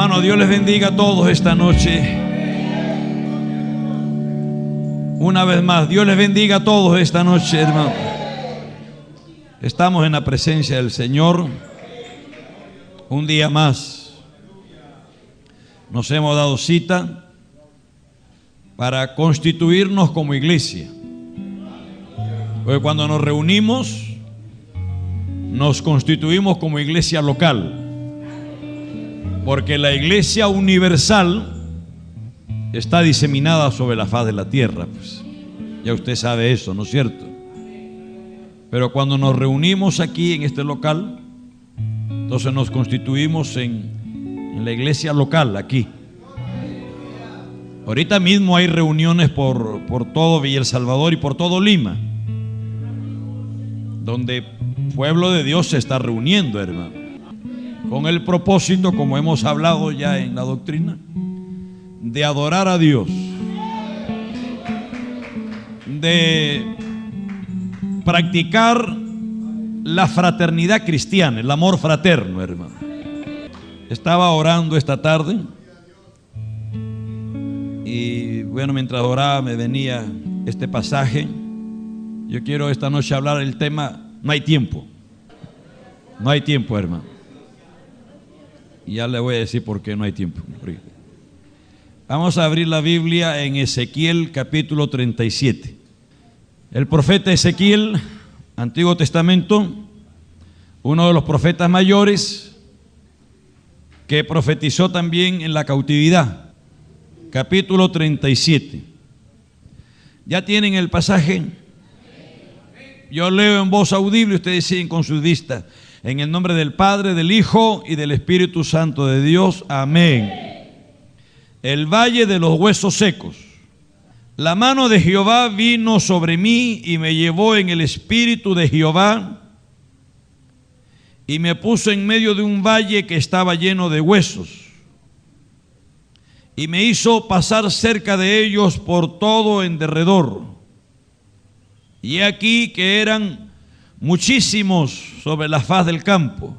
Hermano, Dios les bendiga a todos esta noche. Una vez más, Dios les bendiga a todos esta noche, hermano. Estamos en la presencia del Señor. Un día más nos hemos dado cita para constituirnos como iglesia. Porque cuando nos reunimos, nos constituimos como iglesia local. Porque la iglesia universal está diseminada sobre la faz de la tierra, pues. Ya usted sabe eso, ¿no es cierto? Pero cuando nos reunimos aquí en este local, entonces nos constituimos en la iglesia local aquí. Ahorita mismo hay reuniones por todo Villa El Salvador y por todo Lima, donde el pueblo de Dios se está reuniendo, hermano, con el propósito, como hemos hablado ya en la doctrina, de adorar a Dios, de practicar la fraternidad cristiana, el amor fraterno, hermano. Estaba orando esta tarde y bueno, mientras oraba me venía este pasaje. Yo quiero esta noche hablar del tema: no hay tiempo. No hay tiempo, hermano. Y ya le voy a decir por qué no hay tiempo. Vamos a abrir la Biblia en Ezequiel capítulo 37. El profeta Ezequiel, Antiguo Testamento, uno de los profetas mayores que profetizó también en la cautividad. Capítulo 37. ¿Ya tienen el pasaje? Yo leo en voz audible y ustedes siguen con sus vistas. En el nombre del Padre, del Hijo y del Espíritu Santo de Dios. Amén. El valle de los huesos secos. La mano de Jehová vino sobre mí y me llevó en el espíritu de Jehová y me puso en medio de un valle que estaba lleno de huesos y me hizo pasar cerca de ellos por todo en derredor. Y he aquí que eran muchísimos sobre la faz del campo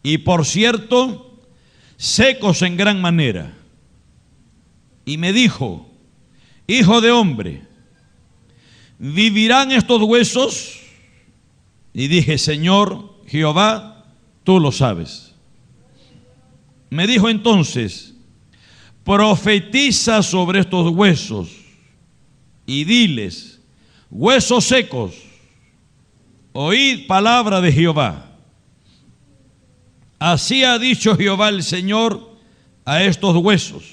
y por cierto secos en gran manera. Y me dijo: hijo de hombre, ¿vivirán estos huesos? Y dije: Señor Jehová, tú lo sabes. Me dijo entonces: profetiza sobre estos huesos y diles: huesos secos, oíd palabra de Jehová. Así ha dicho Jehová el Señor a estos huesos: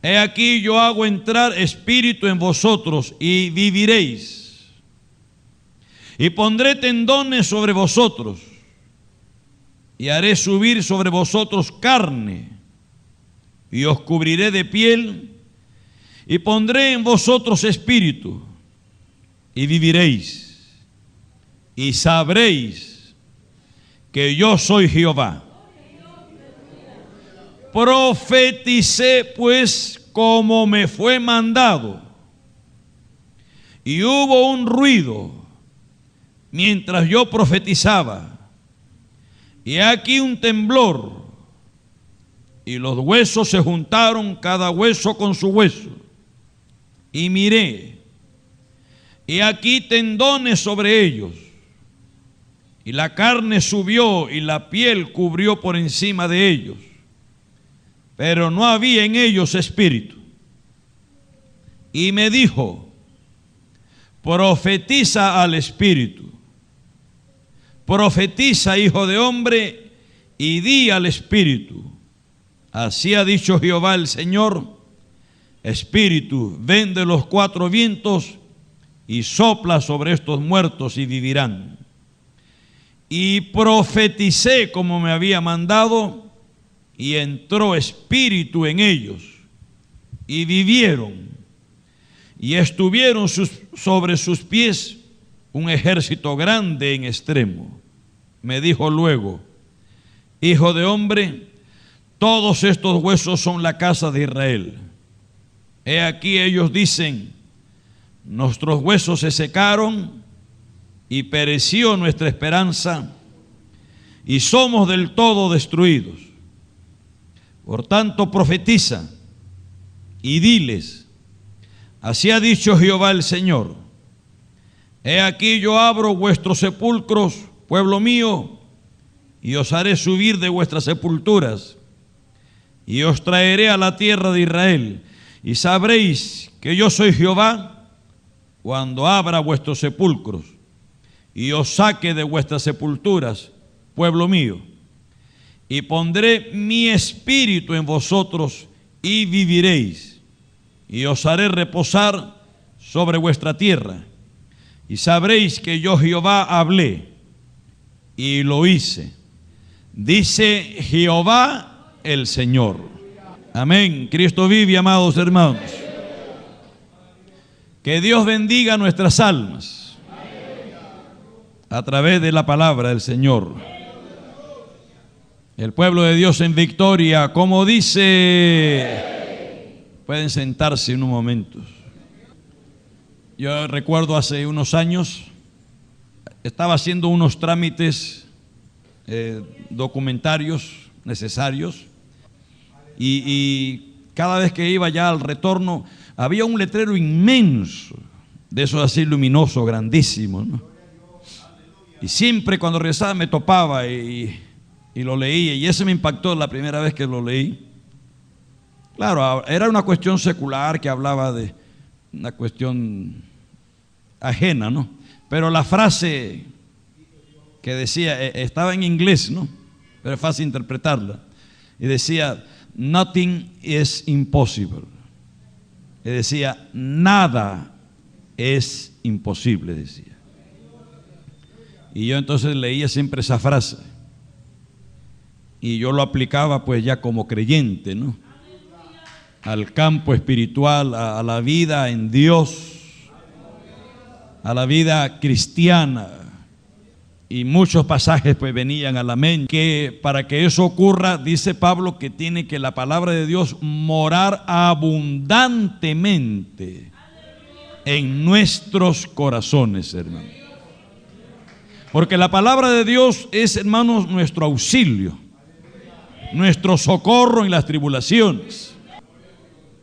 he aquí yo hago entrar espíritu en vosotros y viviréis, y pondré tendones sobre vosotros, y haré subir sobre vosotros carne, y os cubriré de piel, y pondré en vosotros espíritu, y viviréis, y sabréis que yo soy Jehová. Profeticé pues como me fue mandado, y hubo un ruido mientras yo profetizaba, y aquí un temblor, y los huesos se juntaron cada hueso con su hueso, y miré, y aquí tendones sobre ellos, y la carne subió y la piel cubrió por encima de ellos, pero no había en ellos espíritu. Y me dijo: profetiza al espíritu, profetiza, hijo de hombre, y di al espíritu: así ha dicho Jehová el Señor, espíritu, ven de los cuatro vientos y sopla sobre estos muertos y vivirán. Y profeticé como me había mandado, y entró espíritu en ellos, y vivieron, y estuvieron sobre sus pies un ejército grande en extremo. Me dijo luego: hijo de hombre, todos estos huesos son la casa de Israel. He aquí ellos dicen: nuestros huesos se secaron y pereció nuestra esperanza, y somos del todo destruidos. Por tanto, profetiza y diles: así ha dicho Jehová el Señor: he aquí yo abro vuestros sepulcros, pueblo mío, y os haré subir de vuestras sepulturas, y os traeré a la tierra de Israel, y sabréis que yo soy Jehová cuando abra vuestros sepulcros, y os saque de vuestras sepulturas, pueblo mío, y pondré mi espíritu en vosotros, y viviréis, y os haré reposar sobre vuestra tierra, y sabréis que yo Jehová hablé, y lo hice, dice Jehová el Señor. Amén. Cristo vive, amados hermanos. Que Dios bendiga nuestras almas a través de la palabra del Señor. El pueblo de Dios en victoria, como dice. Pueden sentarse en un momento. Yo recuerdo hace unos años, estaba haciendo unos trámites documentarios necesarios, y cada vez que iba ya al retorno había un letrero inmenso, de esos así luminoso, grandísimo, ¿no? Y siempre cuando regresaba me topaba y lo leía, y ese me impactó la primera vez que lo leí. Claro, era una cuestión secular que hablaba de una cuestión ajena, ¿no? Pero la frase que decía, estaba en inglés, ¿no? Pero es fácil interpretarla. Y decía: nothing is impossible. Y decía: nada es imposible, decía. Y yo entonces leía siempre esa frase, y yo lo aplicaba pues ya como creyente, ¿no? Al campo espiritual, a la vida en Dios, a la vida cristiana. Y muchos pasajes pues venían a la mente, que para que eso ocurra, dice Pablo, que tiene que la palabra de Dios morar abundantemente en nuestros corazones, hermanos. Porque la palabra de Dios es, hermanos, nuestro auxilio, nuestro socorro en las tribulaciones.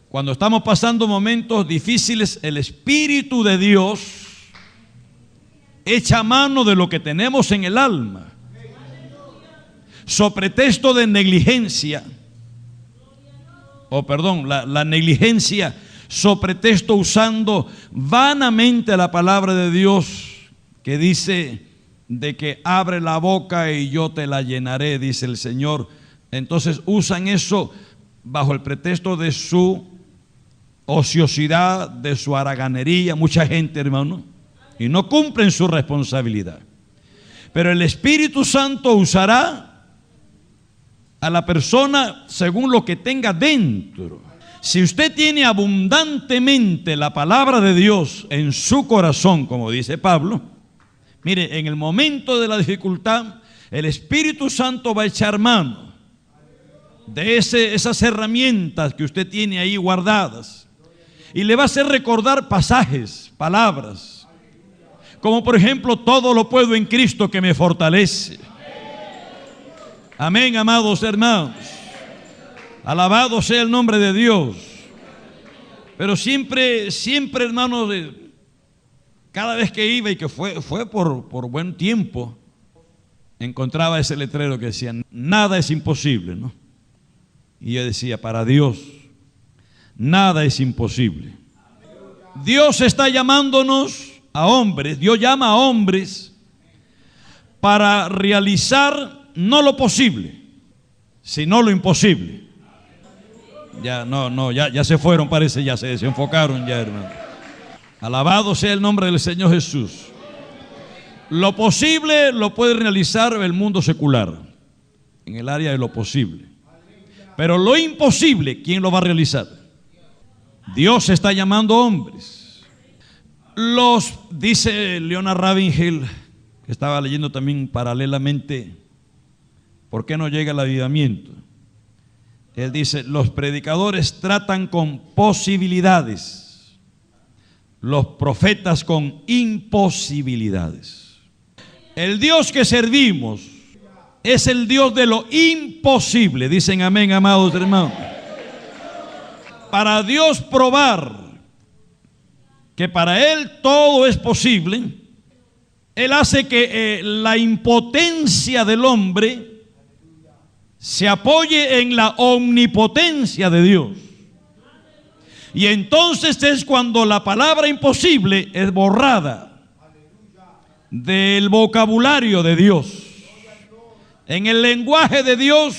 Cuando estamos pasando momentos difíciles, el Espíritu de Dios echa mano de lo que tenemos en el alma, so pretexto de negligencia, la negligencia, so pretexto usando vanamente la palabra de Dios, que dice de que abre la boca y yo te la llenaré, dice el Señor. Entonces usan eso bajo el pretexto de su ociosidad, de su haraganería, mucha gente, hermano, y no cumplen su responsabilidad. Pero el Espíritu Santo usará a la persona según lo que tenga dentro. Si usted tiene abundantemente la palabra de Dios en su corazón, como dice Pablo, mire, en el momento de la dificultad, el Espíritu Santo va a echar mano de esas herramientas que usted tiene ahí guardadas, y le va a hacer recordar pasajes, palabras, como por ejemplo: todo lo puedo en Cristo que me fortalece. Amén, amados hermanos. Alabado sea el nombre de Dios. Pero siempre, hermanos, cada vez que iba, y que fue por buen tiempo, encontraba ese letrero que decía: nada es imposible, ¿no? Y yo decía: para Dios nada es imposible. Dios está llamándonos a hombres, Dios llama a hombres para realizar no lo posible, sino lo imposible. Ya se fueron, parece, ya se desenfocaron ya, hermano. Alabado sea el nombre del Señor Jesús. Lo posible lo puede realizar el mundo secular, en el área de lo posible. Pero lo imposible, ¿quién lo va a realizar? Dios está llamando hombres. Dice Leonard Ravenhill, que estaba leyendo también paralelamente, ¿por qué no llega el avivamiento? Él dice: los predicadores tratan con posibilidades, los profetas con imposibilidades. El Dios que servimos es el Dios de lo imposible. Dicen amén, amados hermanos. Para Dios probar que para Él todo es posible, Él hace que la impotencia del hombre se apoye en la omnipotencia de Dios. Y entonces es cuando la palabra imposible es borrada del vocabulario de Dios. En el lenguaje de Dios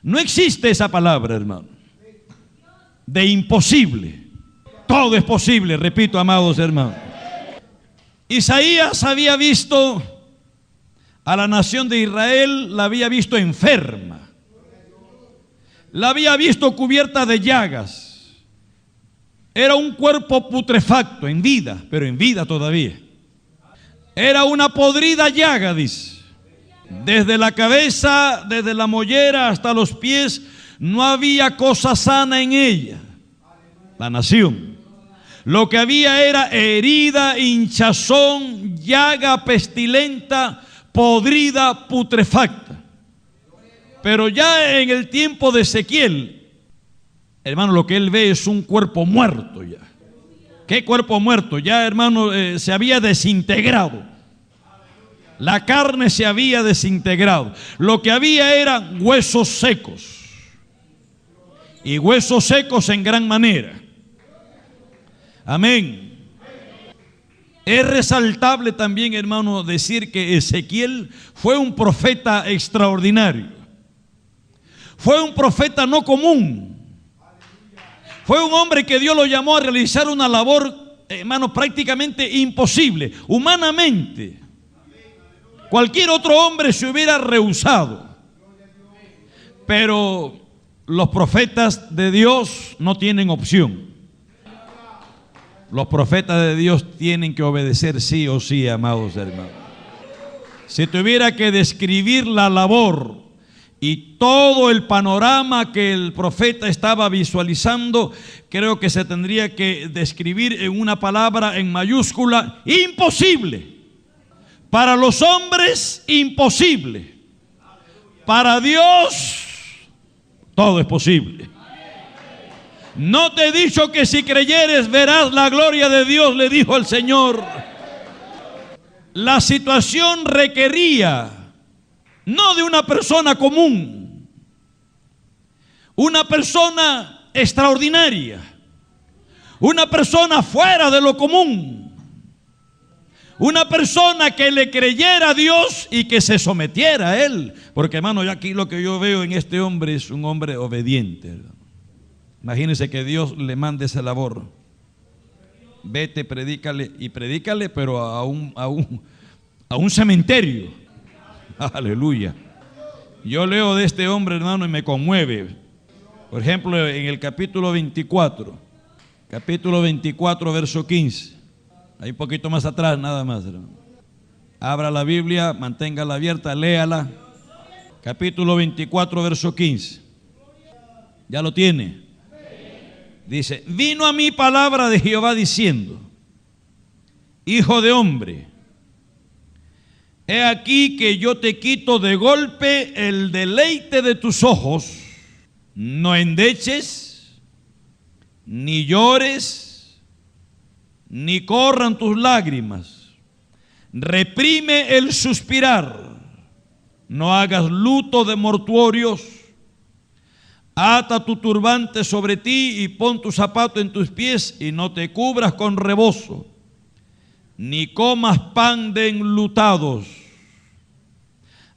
no existe esa palabra, hermano, de imposible. Todo es posible, repito, amados hermanos. Isaías había visto a la nación de Israel, la había visto enferma, la había visto cubierta de llagas. Era un cuerpo putrefacto, en vida, pero en vida todavía. Era una podrida llaga, dice. Desde la cabeza, desde la mollera hasta los pies, no había cosa sana en ella. La nación. Lo que había era herida, hinchazón, llaga pestilenta, podrida, putrefacta. Pero ya en el tiempo de Ezequiel, hermano, lo que él ve es un cuerpo muerto ya. ¿Qué cuerpo muerto? Ya, hermano, se había desintegrado. La carne se había desintegrado. Lo que había eran huesos secos. Y huesos secos en gran manera. Amén. Es resaltable también, hermano, decir que Ezequiel fue un profeta extraordinario. Fue un profeta no común. Fue un hombre que Dios lo llamó a realizar una labor, hermano, prácticamente imposible, humanamente. Cualquier otro hombre se hubiera rehusado. Pero los profetas de Dios no tienen opción. Los profetas de Dios tienen que obedecer sí o sí, amados hermanos. Si tuviera que describir la labor y todo el panorama que el profeta estaba visualizando, creo que se tendría que describir en una palabra en mayúscula: imposible. Para los hombres, imposible. Para Dios, todo es posible. No te he dicho que si creyeres verás la gloria de Dios, le dijo el Señor. La situación requería no de una persona común, una persona extraordinaria, una persona fuera de lo común, una persona que le creyera a Dios y que se sometiera a Él. Porque, hermano, yo aquí lo que yo veo en este hombre es un hombre obediente, ¿verdad? Imagínense que Dios le mande esa labor. Vete, predícale, y predícale, pero a un cementerio. Aleluya. Yo leo de este hombre, hermano, y me conmueve. Por ejemplo, en el capítulo 24, verso 15. Ahí un poquito más atrás, nada más, hermano. Abra la Biblia, manténgala abierta, léala. Capítulo 24, verso 15. ¿Ya lo tiene? Dice: vino a mí palabra de Jehová diciendo: hijo de hombre, he aquí que yo te quito de golpe el deleite de tus ojos. No endeches, ni llores, ni corran tus lágrimas. Reprime el suspirar. No hagas luto de mortuorios. Ata tu turbante sobre ti y pon tu zapato en tus pies y no te cubras con rebozo, ni comas pan de enlutados.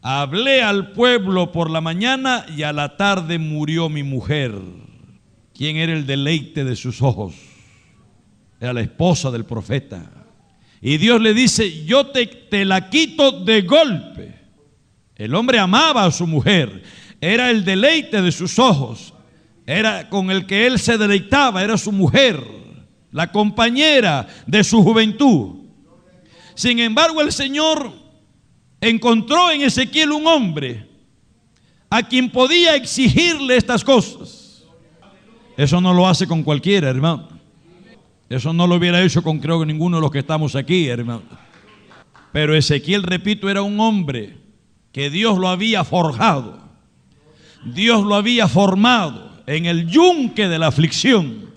Hablé al pueblo por la mañana y a la tarde murió mi mujer. ¿Quién era el deleite de sus ojos? Era la esposa del profeta. Y Dios le dice: yo te la quito de golpe. El hombre amaba a su mujer. Era el deleite de sus ojos, era con el que él se deleitaba, era su mujer, la compañera de su juventud. Sin embargo, el Señor encontró en Ezequiel un hombre a quien podía exigirle estas cosas. Eso no lo hace con cualquiera, hermano. Eso no lo hubiera hecho con, creo, ninguno de los que estamos aquí, hermano. Pero Ezequiel, repito, era un hombre que Dios lo había forjado, Dios lo había formado en el yunque de la aflicción,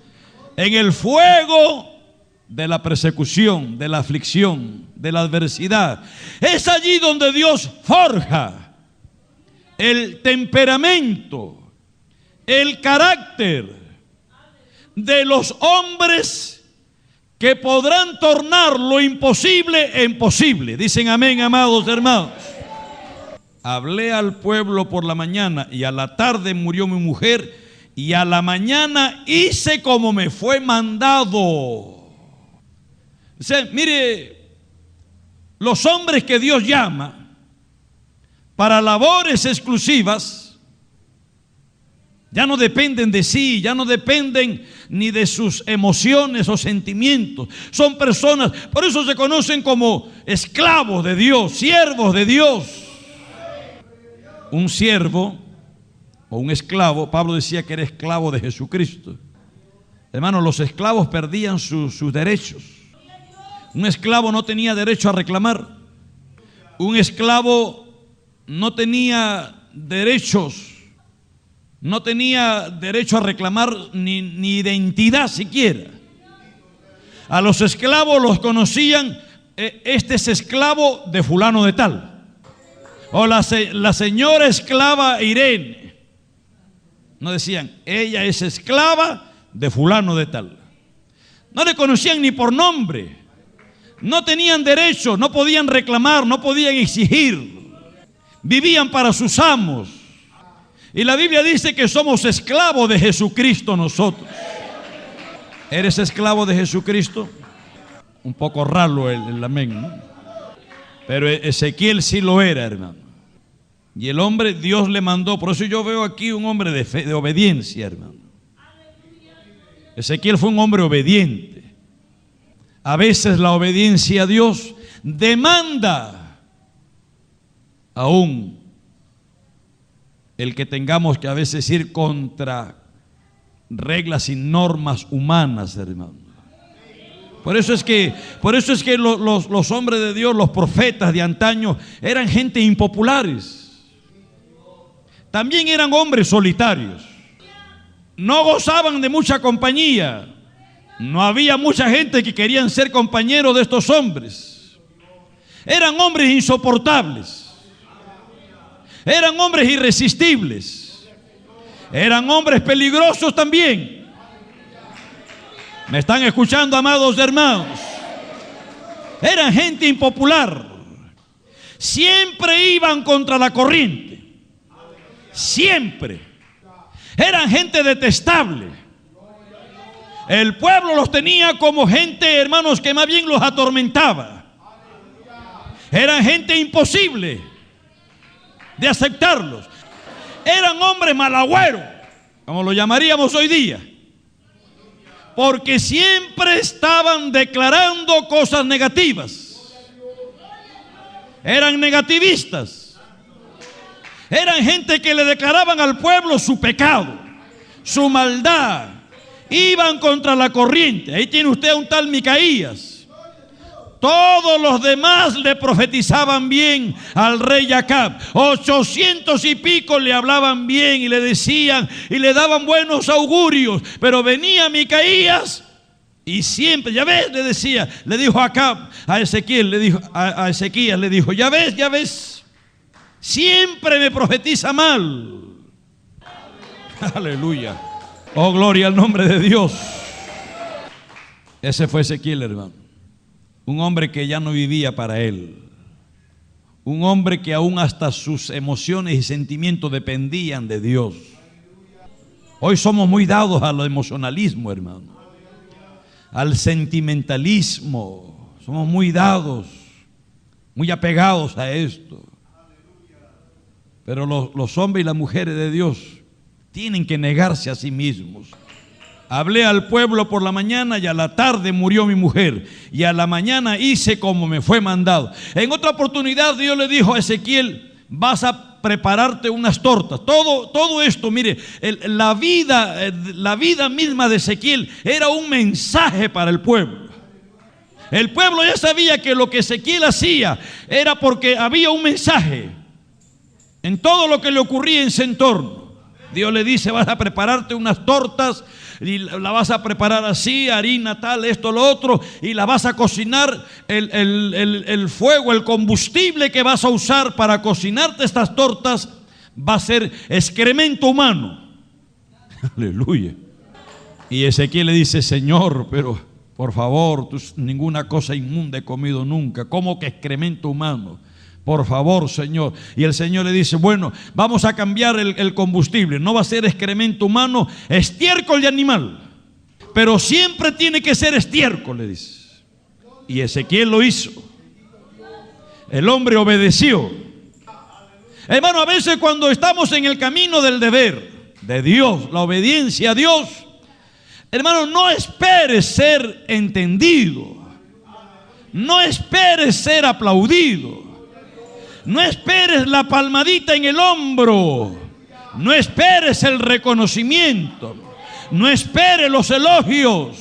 en el fuego de la persecución, de la aflicción, de la adversidad. Es allí donde Dios forja el temperamento, el carácter de los hombres que podrán tornar lo imposible en posible. Dicen amén, amados hermanos. Hablé al pueblo por la mañana y a la tarde murió mi mujer, y a la mañana hice como me fue mandado. O sea, mire, los hombres que Dios llama para labores exclusivas ya no dependen de sí, ya no dependen ni de sus emociones o sentimientos. Son personas, por eso se conocen como esclavos de Dios, siervos de Dios. Un siervo o un esclavo, Pablo decía que era esclavo de Jesucristo. Hermanos, los esclavos perdían sus derechos. Un esclavo no tenía derecho a reclamar. Un esclavo no tenía derechos. No tenía derecho a reclamar ni identidad siquiera. A los esclavos los conocían, este es esclavo de fulano de tal. O la señora esclava Irene. No decían, ella es esclava de fulano de tal. No le conocían ni por nombre. No tenían derecho, no podían reclamar, no podían exigir. Vivían para sus amos. Y la Biblia dice que somos esclavos de Jesucristo nosotros. ¿Eres esclavo de Jesucristo? Un poco raro el amén, ¿no? Pero Ezequiel sí lo era, hermano. Y el hombre, Dios le mandó. Por eso yo veo aquí un hombre de fe, de obediencia, hermano. Ezequiel fue un hombre obediente. A veces la obediencia a Dios demanda aún el que tengamos que a veces ir contra reglas y normas humanas, hermano. Por eso es que los hombres de Dios, los profetas de antaño, eran gente impopulares. También eran hombres solitarios. No gozaban de mucha compañía. No había mucha gente que querían ser compañeros de estos hombres. Eran hombres insoportables. Eran hombres irresistibles. Eran hombres peligrosos también. ¿Me están escuchando, amados hermanos? Eran gente impopular. Siempre iban contra la corriente. Siempre. Eran gente detestable. El pueblo los tenía como gente, hermanos, que más bien los atormentaba. Eran gente imposible de aceptarlos. Eran hombres malagüeros, como lo llamaríamos hoy día, porque siempre estaban declarando cosas negativas. Eran negativistas. Eran gente que le declaraban al pueblo su pecado, su maldad. Iban contra la corriente. Ahí tiene usted a un tal Micaías. Todos los demás le profetizaban bien al rey Acab. 800 y pico le hablaban bien y le decían y le daban buenos augurios. Pero venía Micaías y siempre, ya ves, le decía, le dijo a Acab, a Ezequiel, le dijo a Ezequías, le dijo, ya ves, siempre me profetiza mal. Aleluya. Oh, gloria al nombre de Dios. Ese fue Ezequiel, hermano. Un hombre que ya no vivía para él. Un hombre que aún hasta sus emociones y sentimientos dependían de Dios. Hoy somos muy dados al emocionalismo, hermano. Al sentimentalismo. Somos muy dados, muy apegados a esto. Pero los hombres y las mujeres de Dios tienen que negarse a sí mismos. Hablé al pueblo por la mañana y a la tarde murió mi mujer. Y a la mañana hice como me fue mandado. En otra oportunidad Dios le dijo a Ezequiel, vas a prepararte unas tortas. Todo esto, mire, la vida misma de Ezequiel era un mensaje para el pueblo. El pueblo ya sabía que lo que Ezequiel hacía era porque había un mensaje. en todo lo que le ocurría en su entorno. Dios le dice: vas a prepararte unas tortas y la vas a preparar así, harina tal, esto, lo otro, y la vas a cocinar. El fuego, el combustible que vas a usar para cocinarte estas tortas va a ser excremento humano. Aleluya. Y Ezequiel le dice: Señor, pero por favor, ninguna cosa inmunda he comido nunca. ¿Cómo que excremento humano? Por favor, Señor. Y el Señor le dice: bueno, vamos a cambiar el combustible. No va a ser excremento humano, estiércol de animal. Pero siempre tiene que ser estiércol, le dice. Y Ezequiel lo hizo. El hombre obedeció. Hermano, a veces cuando estamos en el camino del deber de Dios, la obediencia a Dios, hermano, no esperes ser entendido. No esperes ser aplaudido. No esperes la palmadita en el hombro. No esperes el reconocimiento. No esperes los elogios.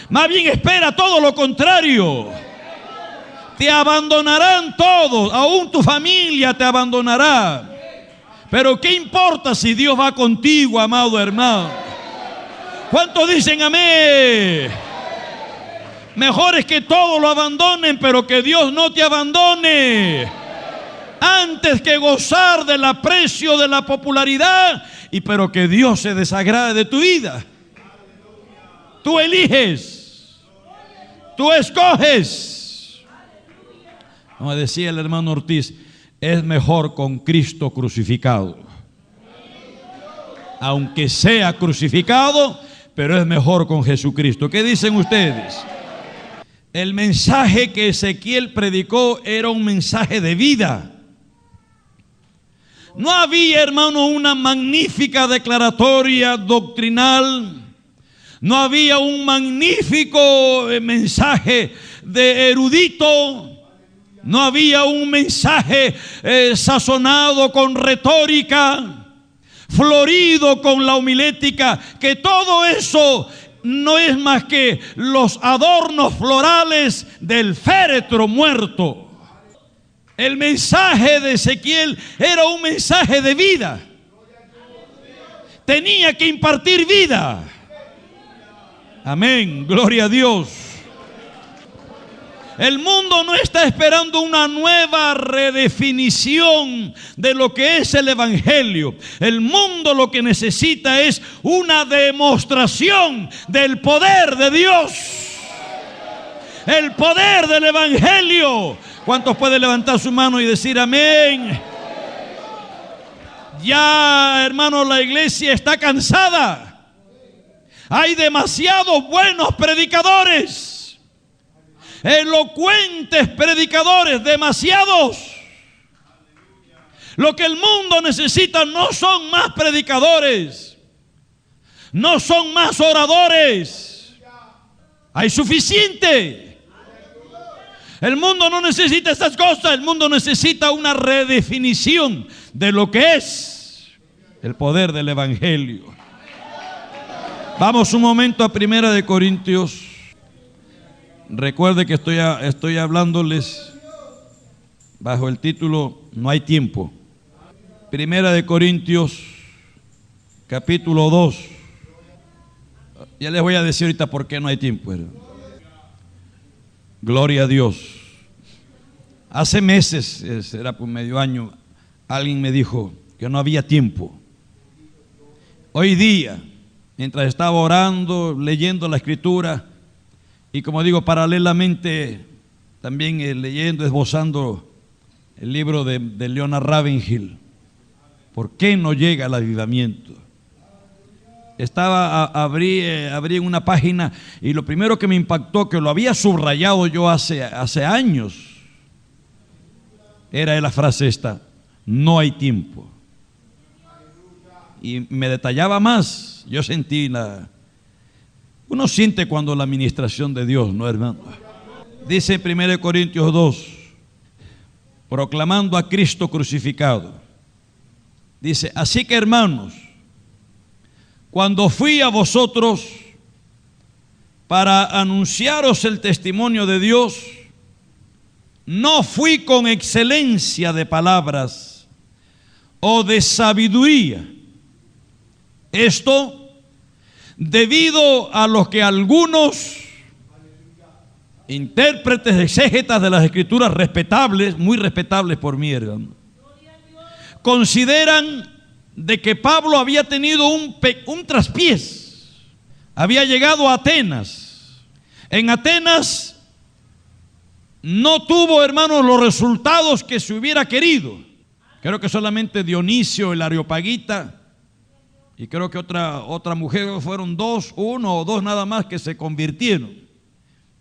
Más bien espera todo lo contrario. Te abandonarán todos, aún tu familia te abandonará. Pero ¿qué importa si Dios va contigo, amado hermano? ¿Cuántos dicen amén? Mejor es que todos lo abandonen, pero que Dios no te abandone. Antes que gozar del aprecio, de la popularidad, pero que Dios se desagrade de tu vida. Tú eliges. Tú escoges. Como decía el hermano Ortiz, es mejor con Cristo crucificado. Aunque sea crucificado, pero es mejor con Jesucristo. ¿Qué dicen ustedes? El mensaje que Ezequiel predicó era un mensaje de vida. No había, hermano, una magnífica declaratoria doctrinal. No había un magnífico mensaje de erudito. No había un mensaje sazonado con retórica, florido con la homilética, que todo eso no es más que los adornos florales del féretro muerto. El mensaje de Ezequiel era un mensaje de vida. Tenía que impartir vida. Amén, gloria a Dios. El mundo no está esperando una nueva redefinición de lo que es el Evangelio. El mundo lo que necesita es una demostración del poder de Dios. El poder del Evangelio. ¿Cuántos pueden levantar su mano y decir amén? Ya, hermano, la iglesia está cansada. Hay demasiados buenos predicadores. Elocuentes predicadores, demasiados. Lo que el mundo necesita no son más predicadores, no son más oradores. Hay suficiente. El mundo no necesita estas cosas. El mundo necesita una redefinición de lo que es el poder del Evangelio. Vamos un momento a 1 Corintios. Recuerde que estoy hablándoles bajo el título No hay tiempo. 1 Corintios capítulo 2. Ya les voy a decir ahorita por qué no hay tiempo. Gloria a Dios. Hace meses, era por medio año, alguien me dijo que no había tiempo. Hoy día, mientras estaba orando, leyendo la Escritura, y como digo, paralelamente también leyendo, esbozando el libro de Leonard Ravenhill, ¿por qué no llega el avivamiento? Abrí en una página y lo primero que me impactó, que lo había subrayado yo hace años, era la frase esta: no hay tiempo. Y me detallaba más. Yo sentí uno siente cuando la administración de Dios, ¿no, hermano? Dice 1 Corintios 2, proclamando a Cristo crucificado. Dice: así que, hermanos, cuando fui a vosotros para anunciaros el testimonio de Dios, no fui con excelencia de palabras, o de sabiduría. Esto debido a lo que algunos intérpretes, exégetas de las escrituras respetables, muy respetables por mí, hermano, consideran de que Pablo había tenido un traspiés. Había llegado a Atenas. En Atenas no tuvo, hermanos, los resultados que se hubiera querido. Creo que solamente Dionisio, el Areopagita, y creo que otra mujer, fueron uno o dos nada más que se convirtieron.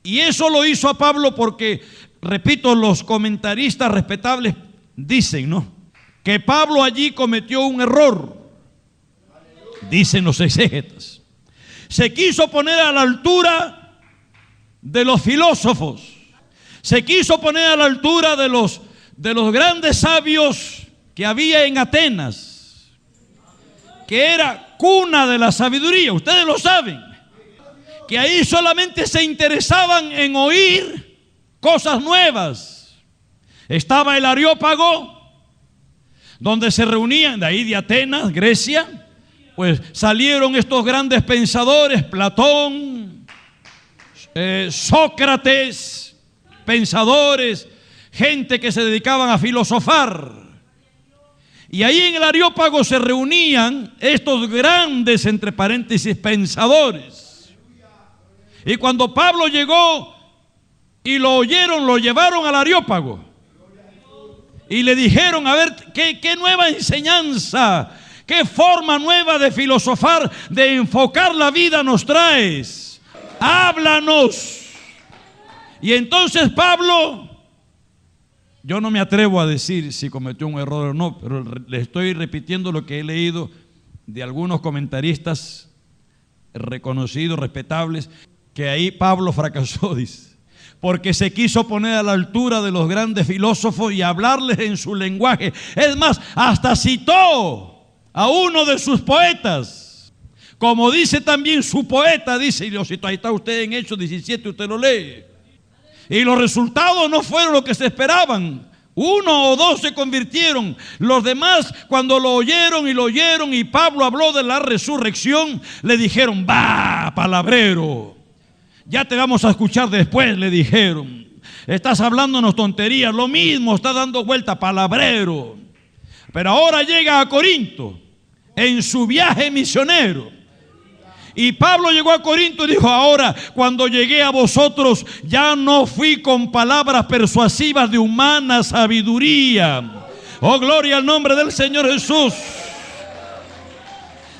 Y eso lo hizo a Pablo porque, repito, los comentaristas respetables dicen, ¿no?, que Pablo allí cometió un error. Dicen los exégetas. Se quiso poner a la altura de los filósofos. Se quiso poner a la altura de los grandes sabios que había en Atenas, que era cuna de la sabiduría. Ustedes lo saben, que ahí solamente se interesaban en oír cosas nuevas. Estaba el Areópago, donde se reunían, de ahí de Atenas, Grecia, pues salieron estos grandes pensadores, Platón, Sócrates, pensadores, gente que se dedicaban a filosofar. Y ahí en el Areópago se reunían estos grandes, entre paréntesis, pensadores. Y cuando Pablo llegó y lo oyeron, lo llevaron al Areópago y le dijeron: a ver, ¿qué nueva enseñanza, qué forma nueva de filosofar, de enfocar la vida nos traes? Háblanos. Y entonces Pablo, yo no me atrevo a decir si cometió un error o no, pero le estoy repitiendo lo que he leído de algunos comentaristas reconocidos, respetables, que ahí Pablo fracasó, dice, porque se quiso poner a la altura de los grandes filósofos y hablarles en su lenguaje. Es más, hasta citó a uno de sus poetas, como dice también su poeta, dice, y lo citó, ahí está usted en Hechos 17, usted lo lee. Y los resultados no fueron lo que se esperaban. Uno o dos se convirtieron. Los demás, cuando lo oyeron y Pablo habló de la resurrección, le dijeron: va, palabrero, ya te vamos a escuchar después, le dijeron. Estás hablándonos tonterías, lo mismo, está dando vuelta, palabrero. Pero ahora llega a Corinto en su viaje misionero. Y Pablo llegó a Corinto y dijo: ahora, cuando llegué a vosotros, ya no fui con palabras persuasivas de humana sabiduría. Oh, gloria al nombre del Señor Jesús.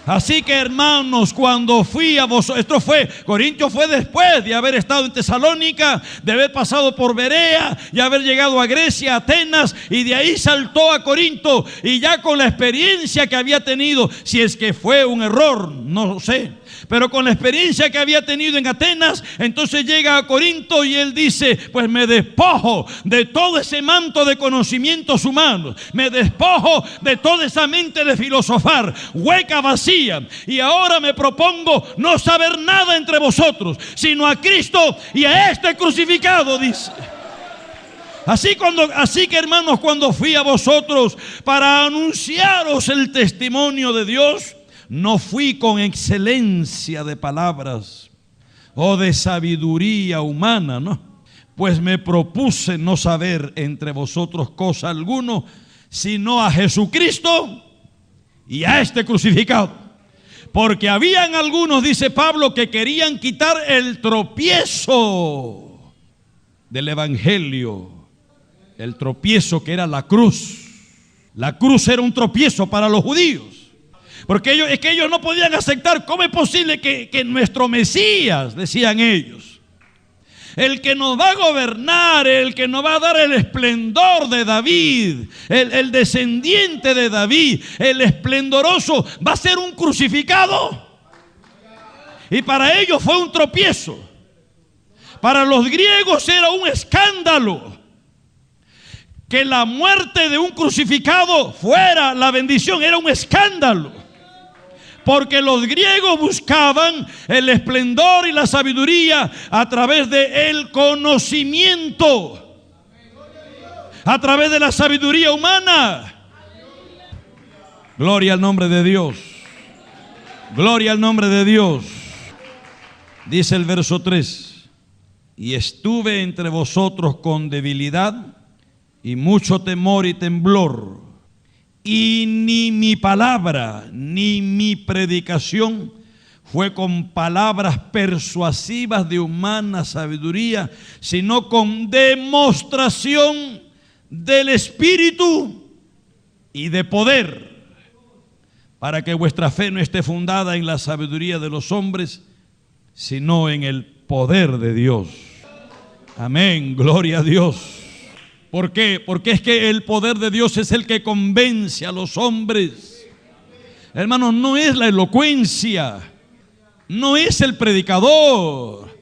Así que, hermanos, cuando fui a vosotros, Corinto fue después de haber estado en Tesalónica, de haber pasado por Berea y haber llegado a Grecia, Atenas, y de ahí saltó a Corinto. Y ya con la experiencia que había tenido, si es que fue un error, no lo sé, pero con la experiencia que había tenido en Atenas, entonces llega a Corinto y él dice: pues me despojo de todo ese manto de conocimientos humanos, me despojo de toda esa mente de filosofar hueca, vacía, y ahora me propongo no saber nada entre vosotros, sino a Cristo y a este crucificado, dice. Así que, hermanos, cuando fui a vosotros para anunciaros el testimonio de Dios, no fui con excelencia de palabras o de sabiduría humana, ¿no? Pues me propuse no saber entre vosotros cosa alguno, sino a Jesucristo y a este crucificado. Porque habían algunos, dice Pablo, que querían quitar el tropiezo del evangelio, el tropiezo que era la cruz. La cruz era un tropiezo para los judíos, porque ellos no podían aceptar. ¿Cómo es posible que nuestro Mesías, decían ellos, el que nos va a gobernar, el que nos va a dar el esplendor de David, el descendiente de David, el esplendoroso, va a ser un crucificado? Y para ellos fue un tropiezo. Para los griegos era un escándalo que la muerte de un crucificado fuera la bendición. Era un escándalo, porque los griegos buscaban el esplendor y la sabiduría a través del conocimiento, a través de la sabiduría humana. Gloria al nombre de Dios. Gloria al nombre de Dios. Dice el verso 3: y estuve entre vosotros con debilidad y mucho temor y temblor, y ni mi palabra ni mi predicación fue con palabras persuasivas de humana sabiduría, sino con demostración del Espíritu y de poder, para que vuestra fe no esté fundada en la sabiduría de los hombres, sino en el poder de Dios. Amén, gloria a Dios. ¿Por qué? Porque es que el poder de Dios es el que convence a los hombres. Hermanos, no es la elocuencia, no es el predicador,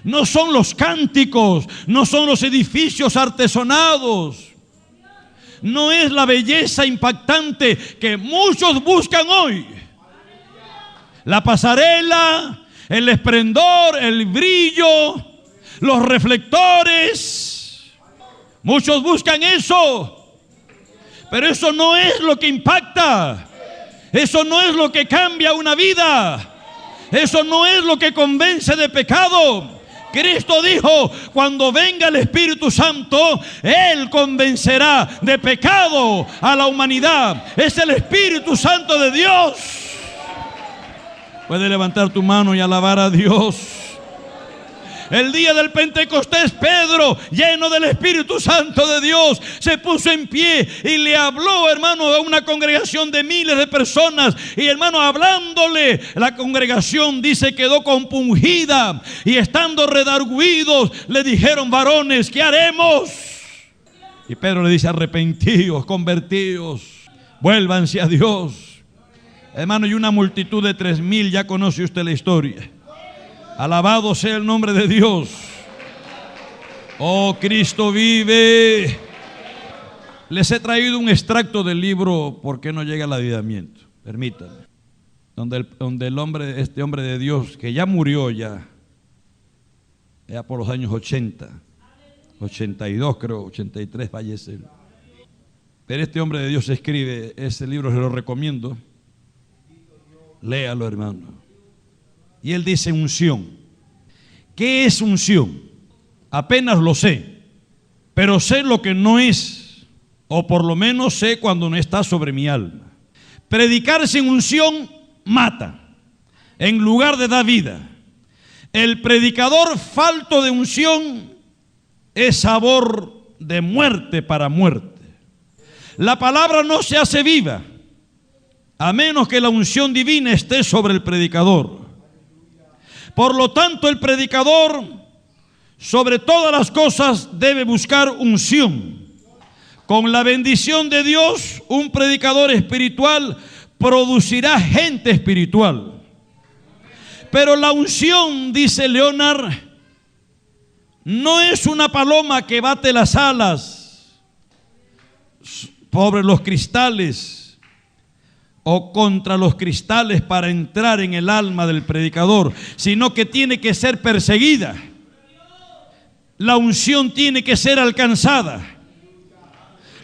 no son los cánticos, no son los edificios artesonados, no es la belleza impactante que muchos buscan hoy. La pasarela, el esplendor, el brillo, los reflectores. Muchos buscan eso, pero eso no es lo que impacta. Eso no es lo que cambia una vida. Eso no es lo que convence de pecado. Cristo dijo: cuando venga el Espíritu Santo, Él convencerá de pecado a la humanidad. Es el Espíritu Santo de Dios. Puedes levantar tu mano y alabar a Dios. El día del Pentecostés, Pedro, lleno del Espíritu Santo de Dios, se puso en pie y le habló, hermano, a una congregación de miles de personas. Y, hermano, hablándole, la congregación, dice, quedó compungida. Y estando redarguidos, le dijeron: varones, ¿qué haremos? Y Pedro le dice: arrepentíos, convertíos, vuélvanse a Dios. Hermano, y una multitud de 3,000, ya conoce usted la historia. Alabado sea el nombre de Dios. Oh, Cristo vive. Les he traído un extracto del libro ¿Por qué no llega el avivamiento? Permítanme. Donde este hombre de Dios, que ya murió ya por los años 80, 82 creo, 83 fallece. Pero este hombre de Dios escribe ese libro, se lo recomiendo. Léalo, hermano. Y él dice: unción. ¿Qué es unción? Apenas lo sé, pero sé lo que no es, o por lo menos sé cuando no está sobre mi alma. Predicar sin unción mata, en lugar de dar vida. El predicador falto de unción es sabor de muerte para muerte. La palabra no se hace viva a menos que la unción divina esté sobre el predicador. Por lo tanto, el predicador, sobre todas las cosas, debe buscar unción. Con la bendición de Dios, un predicador espiritual producirá gente espiritual. Pero la unción, dice Leonard, no es una paloma que bate las alas sobre los cristales o contra los cristales para entrar en el alma del predicador, sino que tiene que ser perseguida. La unción tiene que ser alcanzada.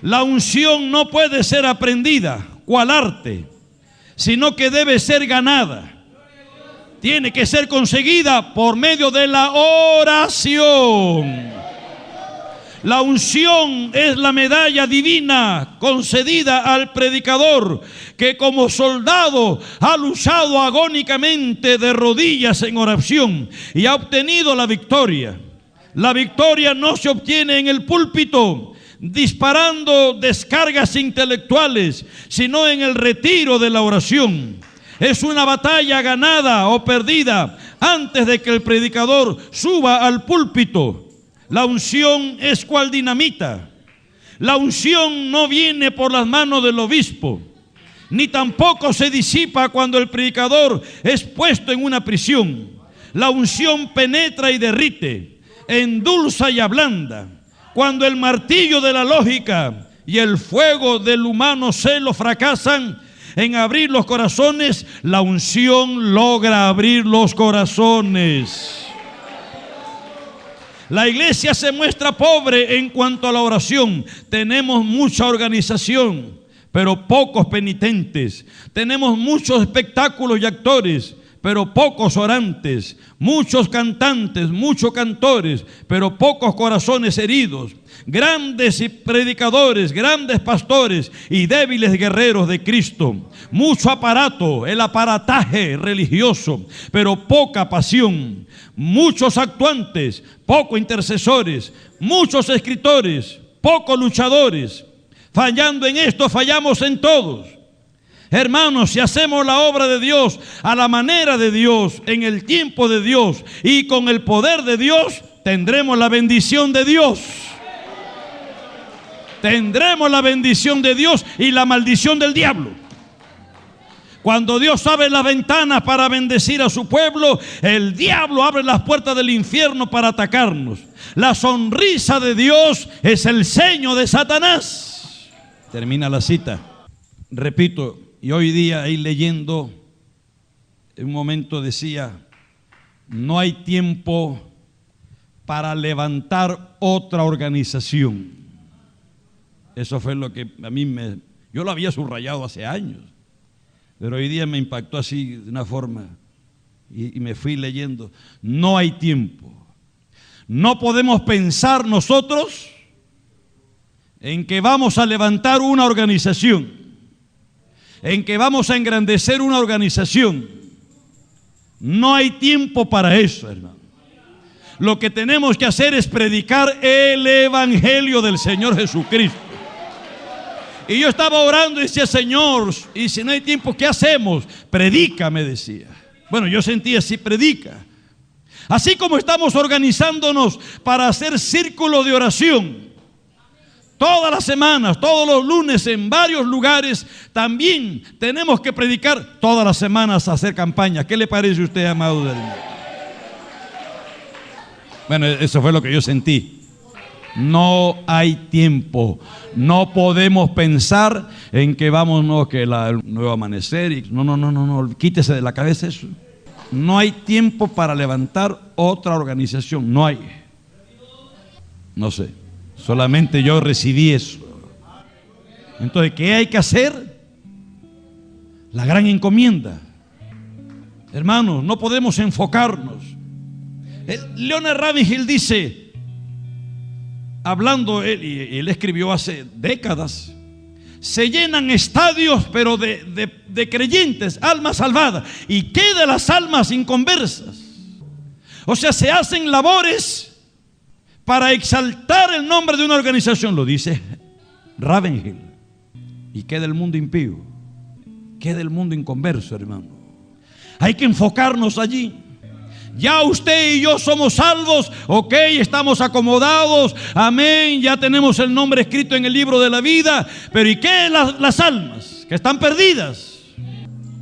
La unción no puede ser aprendida, cual arte, sino que debe ser ganada. Tiene que ser conseguida por medio de la oración. La unción es la medalla divina concedida al predicador, que como soldado ha luchado agónicamente de rodillas en oración y ha obtenido la victoria. La victoria no se obtiene en el púlpito disparando descargas intelectuales, sino en el retiro de la oración. Es una batalla ganada o perdida antes de que el predicador suba al púlpito. La unción es cual dinamita. La unción no viene por las manos del obispo, ni tampoco se disipa cuando el predicador es puesto en una prisión. La unción penetra y derrite, endulza y ablanda. Cuando el martillo de la lógica y el fuego del humano celo fracasan en abrir los corazones, la unción logra abrir los corazones. La iglesia se muestra pobre en cuanto a la oración. Tenemos mucha organización, pero pocos penitentes. Tenemos muchos espectáculos y actores, pero pocos orantes. Muchos cantantes, muchos cantores, pero pocos corazones heridos. Grandes predicadores, grandes pastores y débiles guerreros de Cristo. Mucho aparato, el aparataje religioso, pero poca pasión. Muchos actuantes, pocos intercesores. Muchos escritores, pocos luchadores. Fallando en esto, fallamos en todos. Hermanos, si hacemos la obra de Dios a la manera de Dios, en el tiempo de Dios y con el poder de Dios, tendremos la bendición de Dios. Tendremos la bendición de Dios y la maldición del diablo. Cuando Dios abre las ventanas para bendecir a su pueblo, el diablo abre las puertas del infierno para atacarnos. La sonrisa de Dios es el ceño de Satanás. Termina la cita. Repito, y hoy día ahí leyendo, en un momento decía, no hay tiempo para levantar otra organización. Eso fue lo que a mí yo lo había subrayado hace años, pero hoy día me impactó así de una forma y me fui leyendo. No hay tiempo. No podemos pensar nosotros en que vamos a levantar una organización, en que vamos a engrandecer una organización. No hay tiempo para eso, hermano. Lo que tenemos que hacer es predicar el evangelio del Señor Jesucristo. Y yo estaba orando y decía, Señor, y si no hay tiempo, ¿qué hacemos? Predica, me decía. Bueno, yo sentía así, predica. Así como estamos organizándonos para hacer círculo de oración todas las semanas, todos los lunes en varios lugares, también tenemos que predicar todas las semanas, hacer campaña. ¿Qué le parece a usted, amado del mundo? Bueno, eso fue lo que yo sentí. No hay tiempo. No podemos pensar en que vámonos, que el nuevo amanecer. Y no, quítese de la cabeza eso. No hay tiempo para levantar otra organización. No hay. No sé. Solamente yo recibí eso. Entonces, ¿qué hay que hacer? La gran encomienda. Hermanos, no podemos enfocarnos. Leonard Ravenhill dice, hablando él escribió hace décadas, se llenan estadios pero de creyentes, almas salvadas, y quedan las almas inconversas. O sea, se hacen labores para exaltar el nombre de una organización, lo dice Ravenhill, y queda el mundo impío, queda el mundo inconverso, hermano. Hay que enfocarnos allí. Ya usted y yo somos salvos, ok, estamos acomodados, amén, ya tenemos el nombre escrito en el libro de la vida, pero ¿y qué las almas que están perdidas?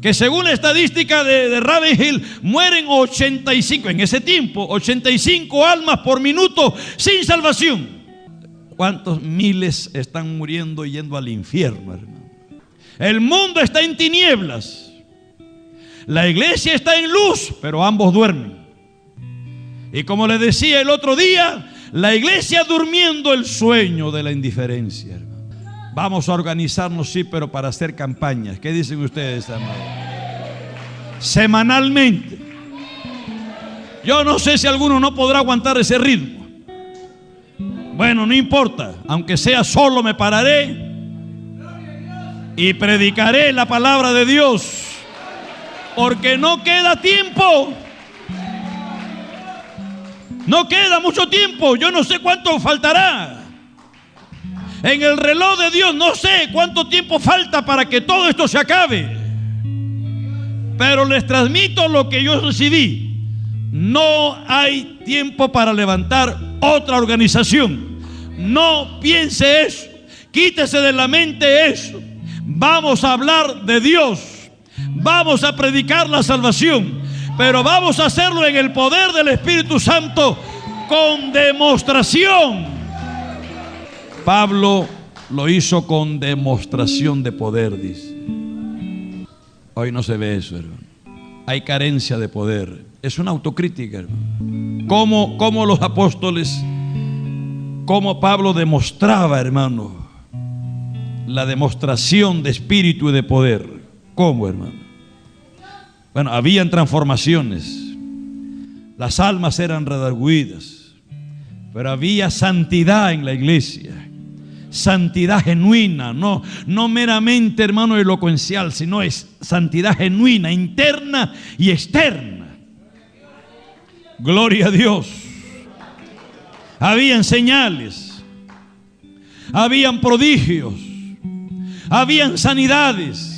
Que según la estadística de Ravenhill, mueren 85, en ese tiempo, 85 almas por minuto sin salvación. ¿Cuántos miles están muriendo y yendo al infierno, hermano? El mundo está en tinieblas, la iglesia está en luz, pero ambos duermen. Y como les decía el otro día, la iglesia durmiendo el sueño de la indiferencia, hermano. Vamos a organizarnos, sí, pero para hacer campañas. ¿Qué dicen ustedes, amados? Semanalmente. Yo no sé si alguno no podrá aguantar ese ritmo. Bueno, no importa. Aunque sea solo, me pararé y predicaré la palabra de Dios. Porque no queda tiempo. No queda mucho tiempo. Yo no sé cuánto faltará. En el reloj de Dios no sé cuánto tiempo falta para que todo esto se acabe. Pero les transmito lo que yo recibí. No hay tiempo para levantar otra organización. No piense eso. Quítese de la mente eso. Vamos a hablar de Dios. Vamos a predicar la salvación. Pero vamos a hacerlo en el poder del Espíritu Santo con demostración. Pablo lo hizo con demostración de poder, dice. Hoy no se ve eso, hermano. Hay carencia de poder. Es una autocrítica, hermano. Como los apóstoles, como Pablo demostraba, hermano, la demostración de espíritu y de poder. ¿Cómo, hermano? Bueno, habían transformaciones. Las almas eran redargüidas, pero había santidad en la iglesia. Santidad genuina, no meramente, hermano, elocuencial, sino es santidad genuina, interna y externa. Gloria a Dios. Habían señales, habían prodigios, habían sanidades.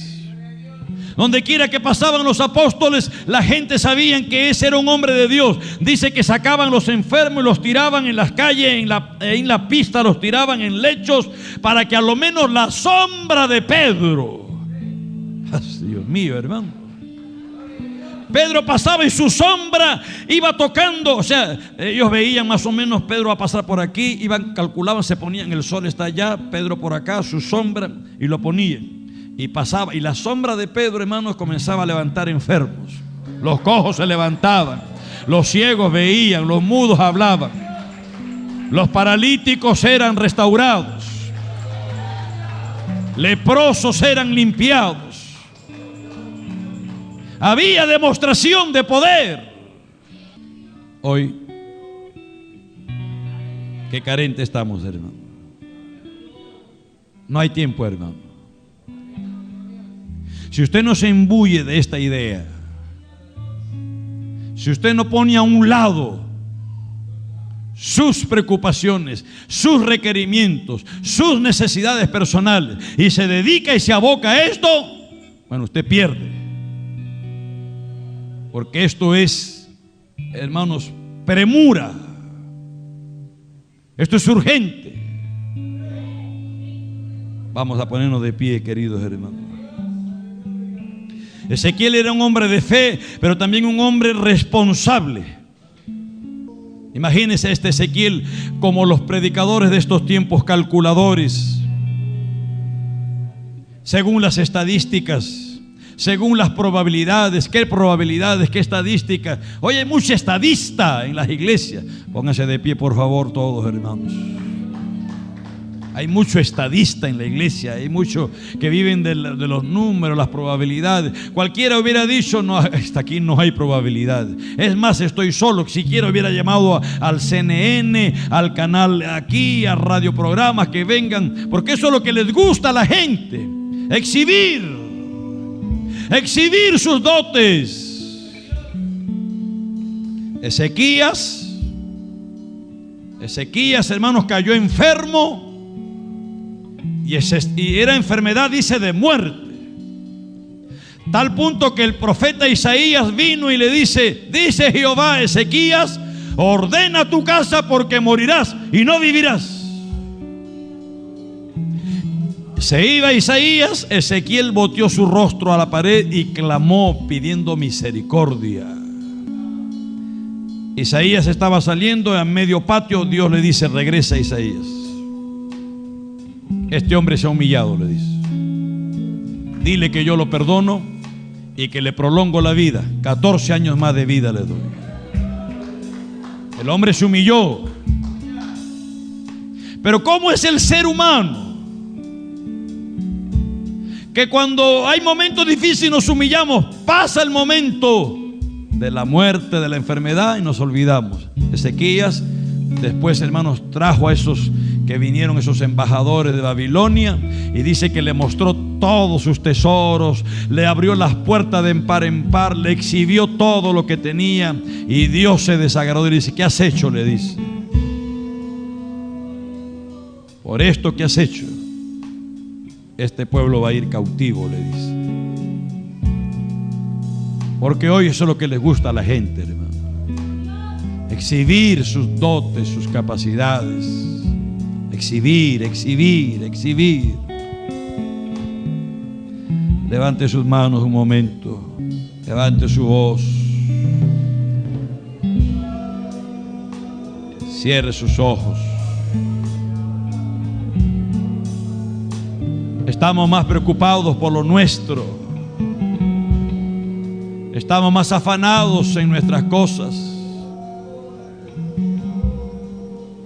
Donde quiera que pasaban los apóstoles, la gente sabía que ese era un hombre de Dios. Dice que sacaban los enfermos y los tiraban en las calles, en la pista, los tiraban en lechos, para que a lo menos la sombra de Pedro. Dios mío, hermano. Pedro pasaba y su sombra iba tocando. O sea, ellos veían más o menos Pedro a pasar por aquí, calculaban, se ponían, el sol está allá, Pedro por acá, su sombra, y lo ponían. Y pasaba, y la sombra de Pedro, hermanos, comenzaba a levantar enfermos. Los cojos se levantaban, los ciegos veían, los mudos hablaban, los paralíticos eran restaurados, leprosos eran limpiados. Había demostración de poder. Hoy, qué carente estamos, hermano. No hay tiempo, hermano. Si usted no se imbuye de esta idea, si usted no pone a un lado sus preocupaciones, sus requerimientos, sus necesidades personales y se dedica y se aboca a esto, bueno, usted pierde. Porque esto es, hermanos, premura. Esto es urgente. Vamos a ponernos de pie, queridos hermanos. Ezequiel era un hombre de fe, pero también un hombre responsable. Imagínense este Ezequiel como los predicadores de estos tiempos, calculadores, según las estadísticas, según las probabilidades. ¿Qué probabilidades? ¿Qué estadísticas? Oye, hay mucha estadista en las iglesias. Pónganse de pie, por favor, todos, hermanos. Hay mucho estadista en la iglesia, hay muchos que viven de los números, las probabilidades. Cualquiera hubiera dicho, no, hasta aquí no hay probabilidades. Es más, estoy solo. Siquiera hubiera llamado al CNN, al canal aquí, a radioprogramas que vengan, porque eso es lo que les gusta a la gente. Exhibir sus dotes. Ezequías, hermanos, cayó enfermo. Y era enfermedad, dice, de muerte. Tal punto que el profeta Isaías vino y le dice Jehová a Ezequías: ordena tu casa porque morirás y no vivirás. Se iba Isaías, Ezequiel volteó su rostro a la pared y clamó pidiendo misericordia. Isaías estaba saliendo en medio patio. Dios le dice: regresa, Isaías. Este hombre se ha humillado, le dice. Dile que yo lo perdono y que le prolongo la vida. 14 años más de vida le doy. El hombre se humilló. Pero ¿cómo es el ser humano? Que cuando hay momentos difíciles nos humillamos. Pasa el momento de la muerte, de la enfermedad, y nos olvidamos. Ezequías después, hermanos, trajo a esos que vinieron, esos embajadores de Babilonia, y dice que le mostró todos sus tesoros, le abrió las puertas de par en par, le exhibió todo lo que tenía, y Dios se desagradó y le dice: ¿qué has hecho?, le dice. Por esto que has hecho, este pueblo va a ir cautivo, le dice. Porque hoy eso es lo que les gusta a la gente, hermano. Exhibir sus dotes, sus capacidades. Exhibir. Levante sus manos un momento. Levante su voz. Cierre sus ojos. Estamos más preocupados por lo nuestro. Estamos más afanados en nuestras cosas.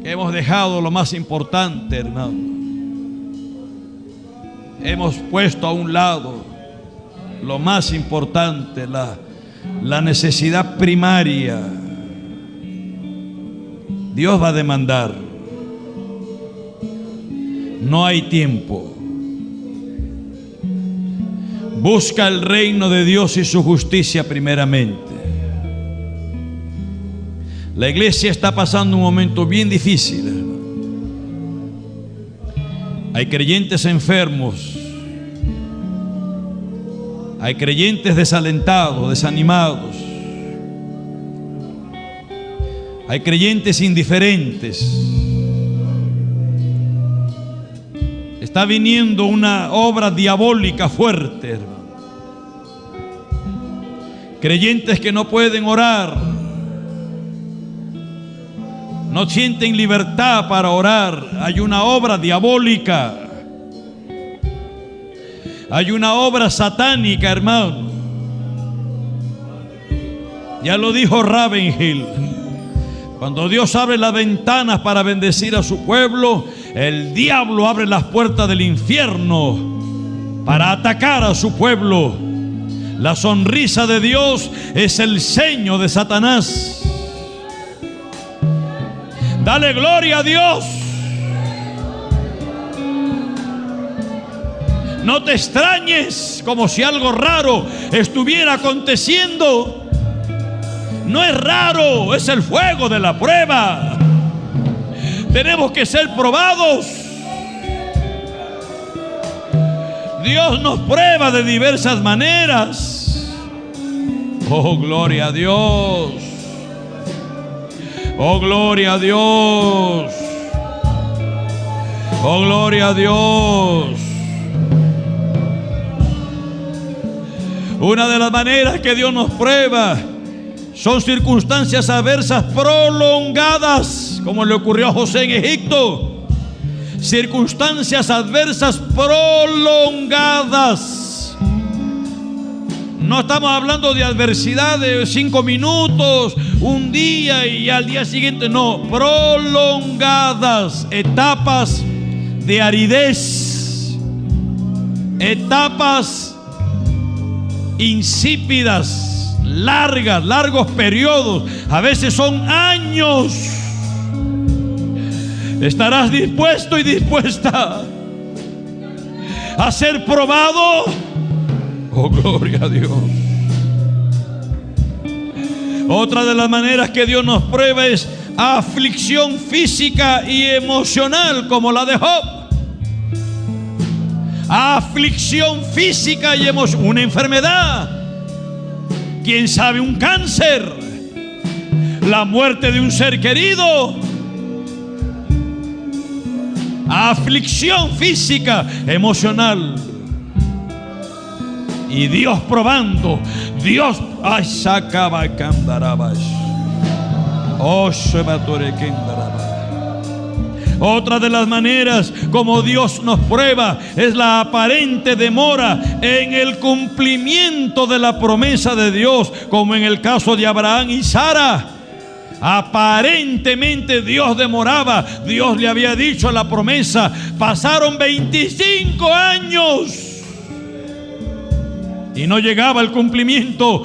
Hemos dejado lo más importante, hermano. hemos puesto a un lado lo más importante, la necesidad primaria. Dios va a demandar. No hay tiempo. Busca el reino de Dios y su justicia primeramente. La iglesia está pasando un momento bien difícil, hermano. Hay creyentes enfermos. Hay creyentes desalentados, desanimados. Hay creyentes indiferentes. Está viniendo una obra diabólica fuerte, hermano. Creyentes que no pueden orar, no sienten libertad para orar. Hay una obra diabólica. Hay una obra satánica, hermano. Ya lo dijo Ravenhill. Cuando Dios abre las ventanas para bendecir a su pueblo, el diablo abre las puertas del infierno para atacar a su pueblo. La sonrisa de Dios es el ceño de Satanás. Dale gloria a Dios. No te extrañes como si algo raro estuviera aconteciendo. No es raro, es el fuego de la prueba. Tenemos que ser probados. Dios nos prueba de diversas maneras. Oh, gloria a Dios. Oh, gloria a Dios. Oh, gloria a Dios. Una de las maneras que Dios nos prueba son circunstancias adversas prolongadas, como le ocurrió a José en Egipto. Circunstancias adversas prolongadas. No estamos hablando de adversidad de 5 minutos, un día y al día siguiente. No, prolongadas. Etapas de aridez, etapas insípidas, largos periodos, a veces son años. ¿Estarás dispuesto y dispuesta a ser probado? Oh, gloria a Dios. Otra de las maneras que Dios nos prueba es aflicción física y emocional, como la de Job. Aflicción física y emocional, una enfermedad. ¿Quién sabe? Un cáncer, la muerte de un ser querido, aflicción física, emocional. Y Dios probando, Dios, ay, sacaba candarabas. Oh, se matore candarabas. Otra de las maneras como Dios nos prueba es la aparente demora en el cumplimiento de la promesa de Dios, como en el caso de Abraham y Sara. Aparentemente Dios demoraba. Dios le había dicho la promesa. Pasaron 25 años y no llegaba el cumplimiento,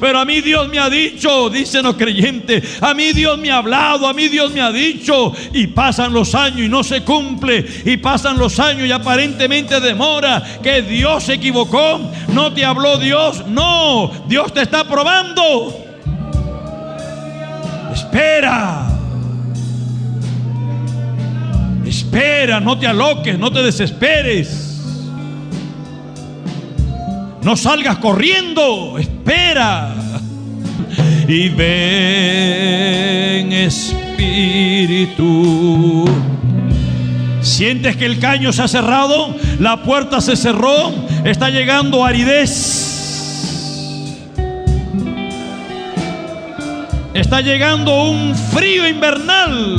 pero a mí Dios me ha dicho, dicen los creyentes, a mí Dios me ha hablado, a mí Dios me ha dicho, y pasan los años y no se cumple, y pasan los años y aparentemente demora. ¿Que Dios se equivocó? ¿No te habló Dios? No, Dios te está probando. Espera, no te aloques, no te desesperes. No salgas corriendo, espera. Y ven, Espíritu. ¿Sientes que el caño se ha cerrado? La puerta se cerró. Está llegando aridez. Está llegando un frío invernal.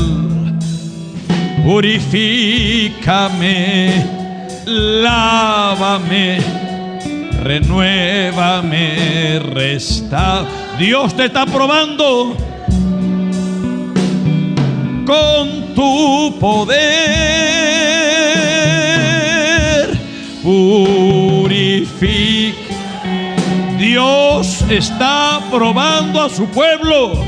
Purifícame, lávame, renuévame, restaura. Dios te está probando con tu poder. está probando a su pueblo.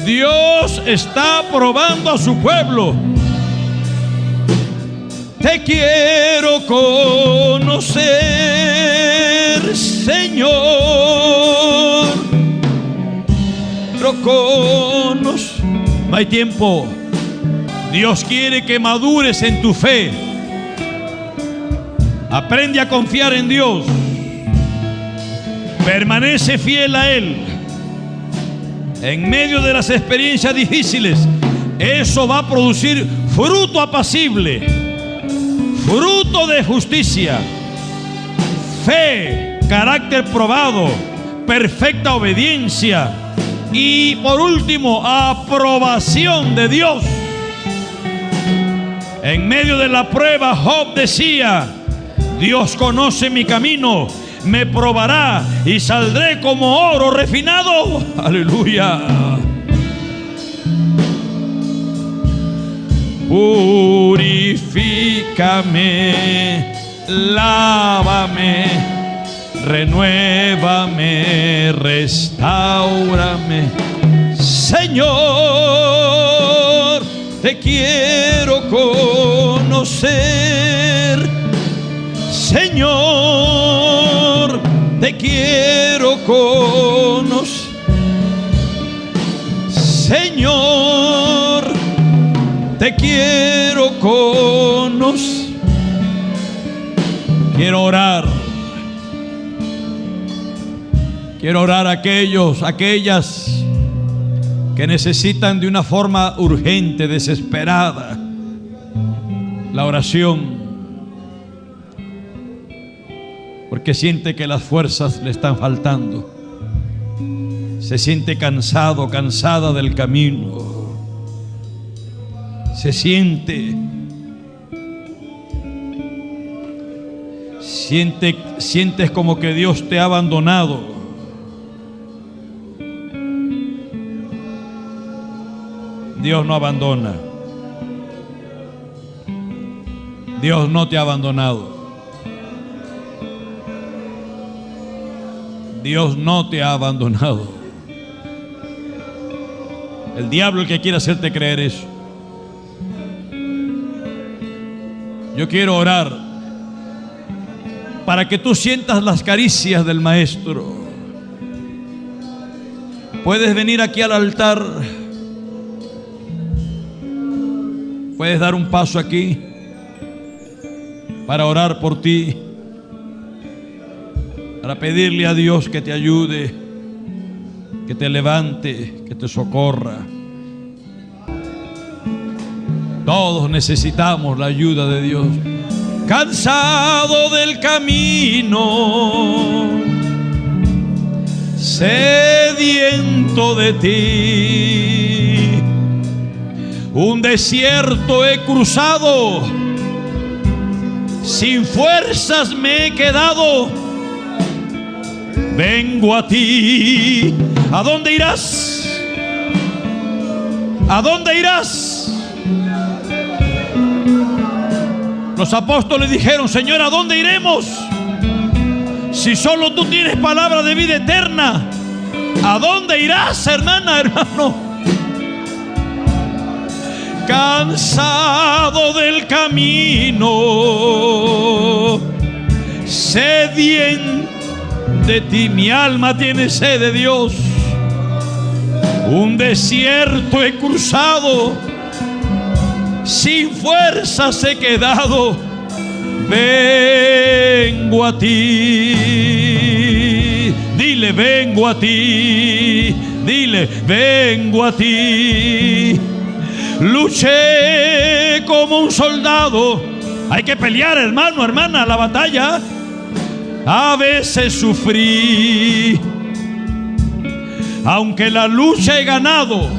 Dios está probando a su pueblo. Te quiero conocer, Señor. No hay tiempo. Dios quiere que madures en tu fe. Aprende a confiar en Dios. Permanece fiel a Él. En medio de las experiencias difíciles, eso va a producir fruto apacible, fruto de justicia, fe, carácter probado, perfecta obediencia y, por último, aprobación de Dios. En medio de la prueba, Job decía: Dios conoce mi camino, me probará y saldré como oro refinado. Aleluya. Purifícame, lávame, renuévame, restáurame. Señor, te quiero conocer. Señor, te quiero conocer. Señor, te quiero conocer. Quiero orar. Quiero orar a aquellas que necesitan de una forma urgente, desesperada, la oración. Porque siente que las fuerzas le están faltando. Se siente cansado, cansada del camino. Se sientes como que Dios te ha abandonado. Dios no abandona. Dios no te ha abandonado. Dios no te ha abandonado. El diablo es el que quiere hacerte creer eso. Yo quiero orar para que tú sientas las caricias del Maestro. Puedes venir aquí al altar. Puedes dar un paso aquí para orar por ti, para pedirle a Dios que te ayude, que te levante, que te socorra. Todos necesitamos la ayuda de Dios. Cansado del camino, sediento de ti, un desierto he cruzado, sin fuerzas me he quedado. Vengo a ti. ¿A dónde irás? ¿A dónde irás? Los apóstoles dijeron: Señor, ¿a dónde iremos? Si solo tú tienes palabra de vida eterna. ¿A dónde irás, hermana, hermano? Cansado del camino, sediento de ti, mi alma tiene sed de Dios. Un desierto he cruzado, sin fuerzas he quedado. Vengo a ti. Dile: vengo a ti. Dile: vengo a ti. Luché como un soldado. Hay que pelear, hermano, hermana, la batalla. A veces sufrí, aunque la lucha he ganado.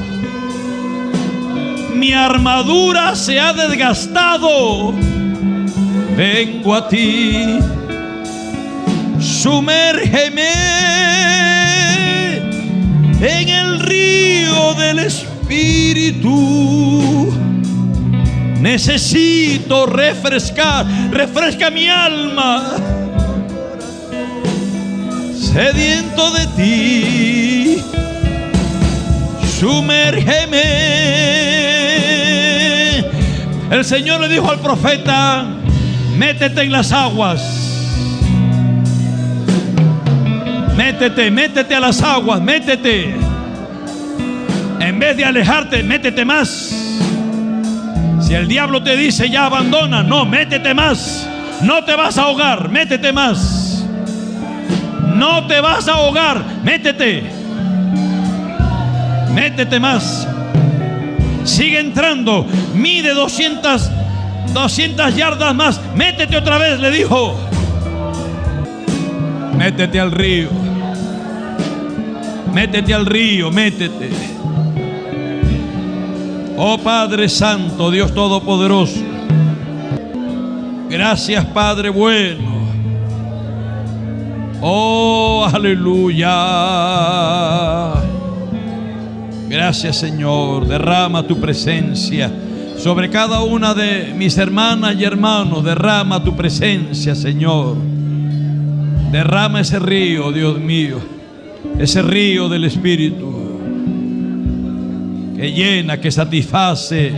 Mi armadura se ha desgastado. Vengo a ti. Sumérgeme en el río del Espíritu. Necesito refresca mi alma. sediento de ti, sumérgeme. El Señor le dijo al profeta: métete en las aguas. Métete, métete a las aguas, métete. En vez de alejarte, métete más. Si el diablo te dice ya abandona, no, métete más. No te vas a ahogar, métete más. No te vas a ahogar, métete. Métete más. Sigue entrando, mide 200 yardas más. Métete otra vez, le dijo. Métete al río. Métete al río, métete. Oh Padre Santo, Dios Todopoderoso. Gracias, Padre bueno. Oh, aleluya. Gracias, Señor. Derrama tu presencia sobre cada una de mis hermanas y hermanos. Derrama tu presencia, Señor. Derrama ese río, Dios mío, ese río del Espíritu que llena, que satisface,